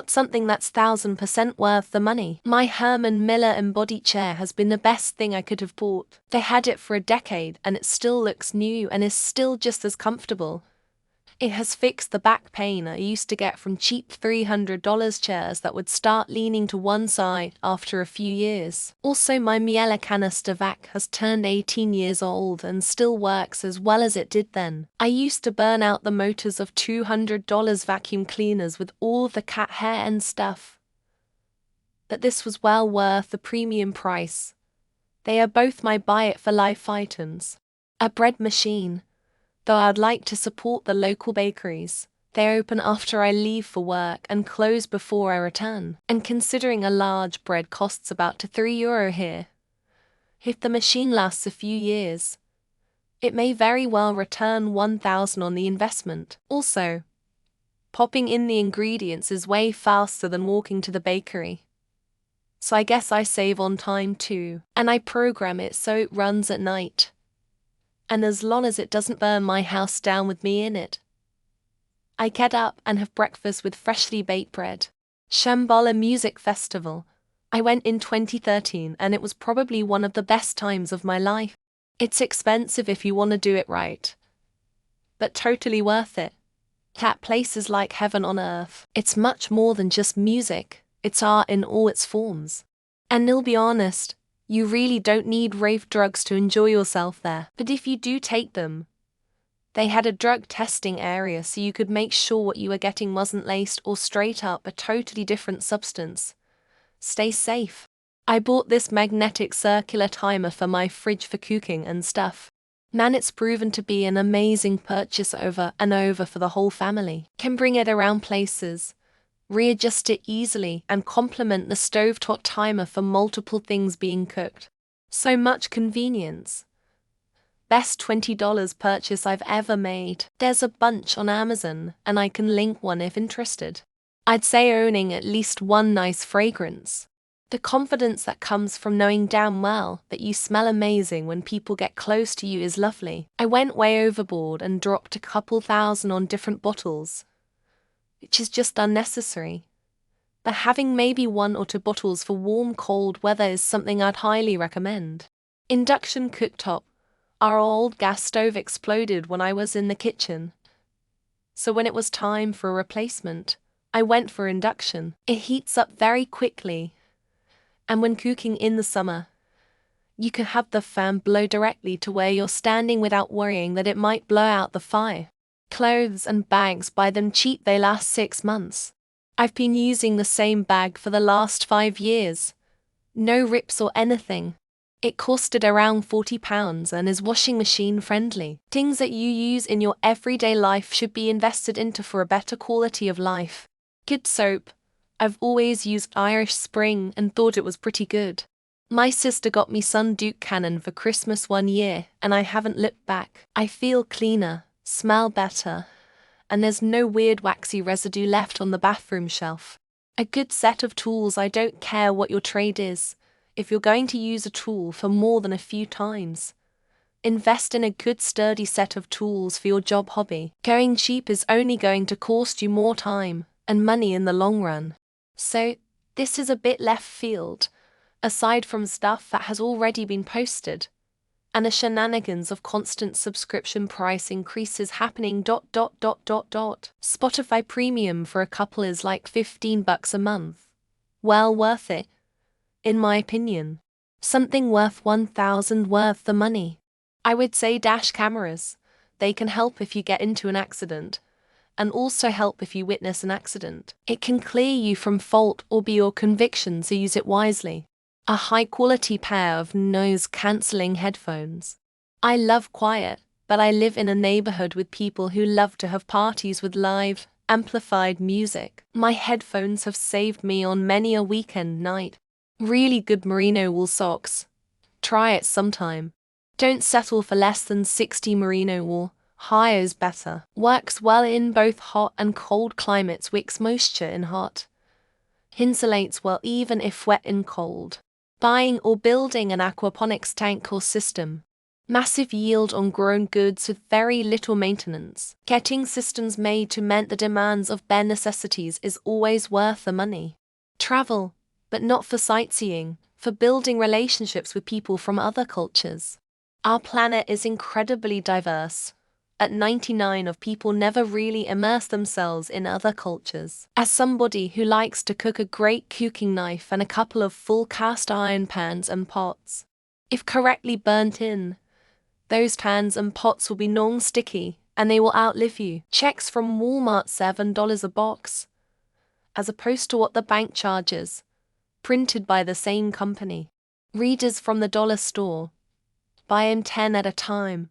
What's something that's 1000% worth the money? My Herman Miller embodied chair has been the best thing I could have bought. They had it for a decade and it still looks new and is still just as comfortable. It has fixed the back pain I used to get from cheap $300 chairs that would start leaning to one side after a few years. Also, my Miele canister vac has turned 18 years old and still works as well as it did then. I used to burn out the motors of $200 vacuum cleaners with all the cat hair and stuff. But this was well worth the premium price. They are both my buy-it-for-life items. A bread machine. Though I'd like to support the local bakeries, they open after I leave for work and close before I return. And considering a large bread costs about €3 here, if the machine lasts a few years, it may very well return $1,000 on the investment. Also, popping in the ingredients is way faster than walking to the bakery. So I guess I save on time too, and I program it so it runs at night. And as long as it doesn't burn my house down with me in it. I get up and have breakfast with freshly baked bread. Shambhala Music Festival. I went in 2013 and it was probably one of the best times of my life. It's expensive if you want to do it right, but totally worth it. That place is like heaven on earth. It's much more than just music, it's art in all its forms. And I'll be honest, you really don't need rave drugs to enjoy yourself there. But if you do take them, they had a drug testing area so you could make sure what you were getting wasn't laced or straight up a totally different substance. Stay safe. I bought this magnetic circular timer for my fridge for cooking and stuff. Man, it's proven to be an amazing purchase over and over for the whole family. Can bring it around places, readjust it easily, and complement the stovetop timer for multiple things being cooked. So much convenience. Best $20 purchase I've ever made. There's a bunch on Amazon, and I can link one if interested. I'd say owning at least one nice fragrance. The confidence that comes from knowing damn well that you smell amazing when people get close to you is lovely. I went way overboard and dropped a couple $1,000 on different bottles, which is just unnecessary. But having maybe 1 or 2 bottles for warm, cold weather is something I'd highly recommend. Induction cooktop. Our old gas stove exploded when I was in the kitchen. So when it was time for a replacement, I went for induction. It heats up very quickly. And when cooking in the summer, you can have the fan blow directly to where you're standing without worrying that it might blow out the fire. Clothes and bags, buy them cheap, they last 6 months. I've been using the same bag for the last 5 years. No rips or anything. It costed around £40 and is washing machine friendly. Things that you use in your everyday life should be invested into for a better quality of life. Good soap. I've always used Irish Spring and thought it was pretty good. My sister got me Sun Duke Cannon for Christmas one year and I haven't looked back. I feel cleaner, smell better, and there's no weird waxy residue left on the bathroom shelf. A good set of tools. I don't care what your trade is. If you're going to use a tool for more than a few times, invest in a good sturdy set of tools for your job hobby. Going cheap is only going to cost you more time and money in the long run. So, this is a bit left field, aside from stuff that has already been posted, and the shenanigans of constant subscription price increases happening. Spotify Premium for a couple is like $15 a month. Well worth it, in my opinion. Something worth $1,000 worth the money. I would say dash cameras. They can help if you get into an accident, and also help if you witness an accident. It can clear you from fault or be your conviction, so use it wisely. A high-quality pair of noise-cancelling headphones. I love quiet, but I live in a neighborhood with people who love to have parties with live, amplified music. My headphones have saved me on many a weekend night. Really good merino wool socks. Try it sometime. Don't settle for less than 60 merino wool. Higher is better. Works well in both hot and cold climates. Wicks moisture in hot. Insulates well even if wet and cold. Buying or building an aquaponics tank or system. Massive yield on grown goods with very little maintenance. Getting systems made to meet the demands of bare necessities is always worth the money. Travel, but not for sightseeing, for building relationships with people from other cultures. Our planet is incredibly diverse. At 99 of people never really immerse themselves in other cultures. As somebody who likes to cook a great cooking knife and a couple of full cast iron pans and pots, if correctly burnt in, those pans and pots will be non-sticky and they will outlive you. Checks from Walmart $7 a box, as opposed to what the bank charges, printed by the same company. Readers from the dollar store, buy 'em 10 at a time.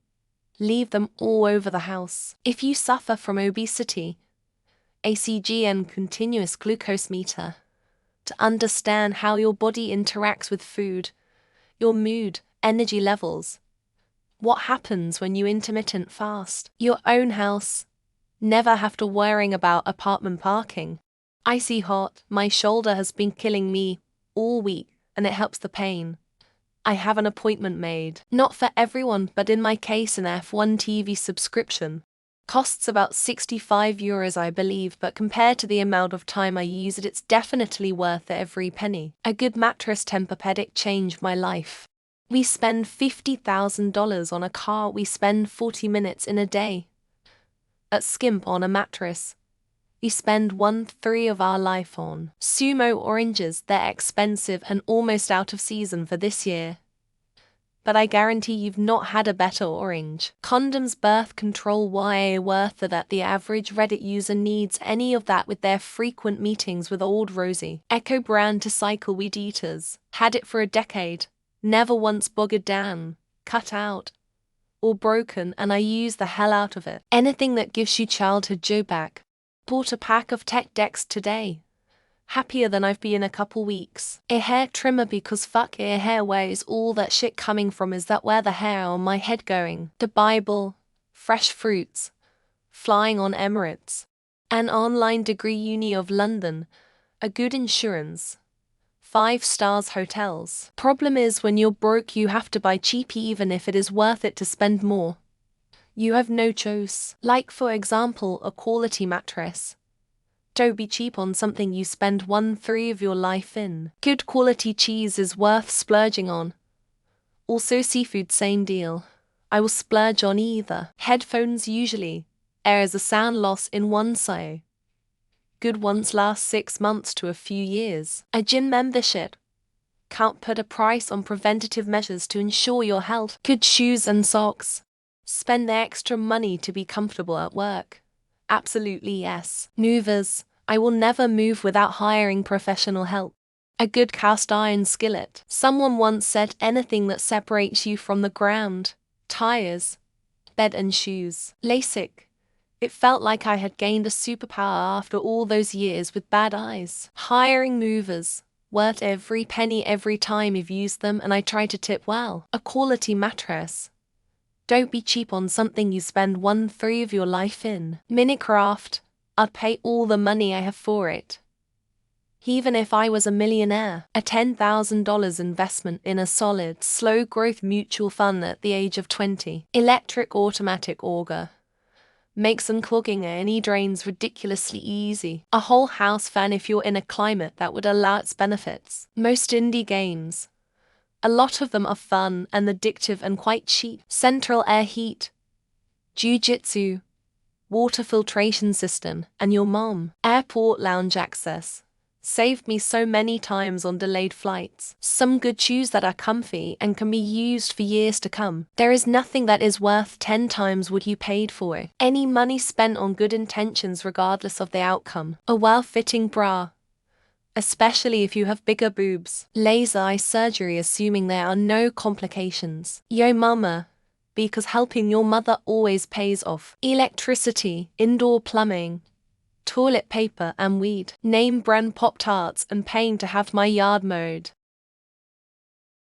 Leave them all over the house. If you suffer from obesity, ACG and continuous glucose meter, to understand how your body interacts with food, your mood, energy levels, what happens when you intermittent fast, your own house, never have to worrying about apartment parking. Icy hot, my shoulder has been killing me all week and it helps the pain. I have an appointment made. Not for everyone, but in my case an F1 TV subscription. Costs about €65 I believe, but compared to the amount of time I use it, it's definitely worth every penny. A good mattress Tempur-Pedic changed my life. We spend $50,000 on a car, we spend 40 minutes in a day. At Skimp on a mattress, we spend 1/3 of our life on. Sumo oranges, they're expensive and almost out of season for this year. But I guarantee you've not had a better orange. Condoms, birth control, why worth it that the average Reddit user needs any of that with their frequent meetings with old Rosie. Echo brand to cycle weed eaters. Had it for a decade. Never once bothered down, cut out, or broken, and I use the hell out of it. Anything that gives you childhood joy back. Bought a pack of tech decks today. Happier than I've been in a couple weeks. A hair trimmer because fuck a hair, where is all that shit coming from? Is that where the hair on my head going? The Bible, fresh fruits, flying on Emirates, an online degree uni of London, a good insurance, 5 stars hotels. Problem is when you're broke you have to buy cheap even if it is worth it to spend more. You have no choice. Like for example a quality mattress. Don't be cheap on something you spend 1/3 of your life in. Good quality cheese is worth splurging on. Also seafood, same deal. I will splurge on either. Headphones usually. There is a sound loss in one side. Good ones last 6 months to a few years. A gym membership. Can't put a price on preventative measures to ensure your health. Good shoes and socks. Spend the extra money to be comfortable at work. Absolutely yes. Movers. I will never move without hiring professional help. A good cast iron skillet. Someone once said anything that separates you from the ground. Tires, bed and shoes. LASIK. It felt like I had gained a superpower after all those years with bad eyes. Hiring movers. Worth every penny every time you've used them, and I try to tip well. A quality mattress. Don't be cheap on something you spend 1/3 of your life in. Minecraft. I'd pay all the money I have for it. Even if I was a millionaire. A $10,000 investment in a solid, slow-growth mutual fund at the age of 20. Electric automatic auger. Makes unclogging any drains ridiculously easy. A whole house fan if you're in a climate that would allow its benefits. Most indie games. A lot of them are fun and addictive and quite cheap. Central air heat, jiu-jitsu, water filtration system, and your mom. Airport lounge access. Saved me so many times on delayed flights. Some good shoes that are comfy and can be used for years to come. There is nothing that is worth 10 times what you paid for it. Any money spent on good intentions regardless of the outcome. A well-fitting bra. Especially if you have bigger boobs. Laser eye surgery assuming there are no complications. Yo mama, because helping your mother always pays off. Electricity, indoor plumbing, toilet paper and weed. Name brand Pop-Tarts and paying to have my yard mowed.